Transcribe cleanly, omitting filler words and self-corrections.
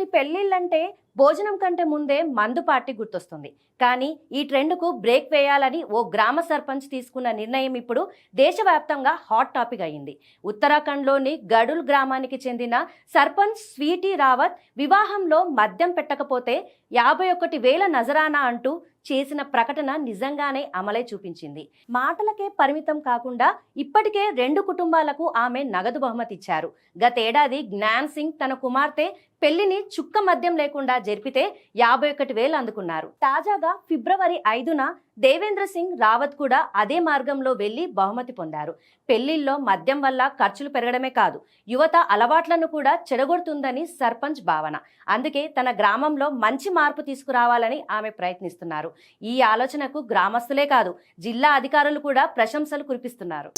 ఇప్పటి పెళ్లిళ్ళంటే భోజనం కంటే ముందే మందు పార్టీ గుర్తొస్తుంది. కానీ ఈ ట్రెండ్కు బ్రేక్ వేయాలని ఓ గ్రామ సర్పంచ్ తీసుకున్న నిర్ణయం ఇప్పుడు దేశవ్యాప్తంగా హాట్ టాపిక్ అయింది. ఉత్తరాఖండ్లోని గడుల్ గ్రామానికి చెందిన సర్పంచ్ స్వీటీ రావత్ వివాహంలో మద్యం పెట్టకపోతే 51,000 నజరానా అంటూ చేసిన ప్రకటన నిజంగానే అమలై చూపించింది. మాటలకే పరిమితం కాకుండా ఇప్పటికే 2 కుటుంబాలకు ఆమె నగదు బహుమతి ఇచ్చారు. గతేడాది జ్ఞాన్ సింగ్ తన కుమార్తె పెళ్లిని చుక్క మద్యం లేకుండా జరిపితే 51,000 అందుకున్నారు. తాజాగా ఫిబ్రవరి 5న దేవేంద్ర సింగ్ రావత్ కూడా అదే మార్గంలో వెళ్లి బహుమతి పొందారు. పెళ్లిల్లో మద్యం వల్ల ఖర్చులు పెరగడమే కాదు, యువత అలవాట్లను కూడా చెడగొడుతుందని సర్పంచ్ భావన. అందుకే తన గ్రామంలో మంచి మార్పు తీసుకురావాలని ఆమె ప్రయత్నిస్తున్నారు. ఈ ఆలోచనకు గ్రామస్తులే కాదు, జిల్లా అధికారులు కూడా ప్రశంసలు కురిపిస్తున్నారు.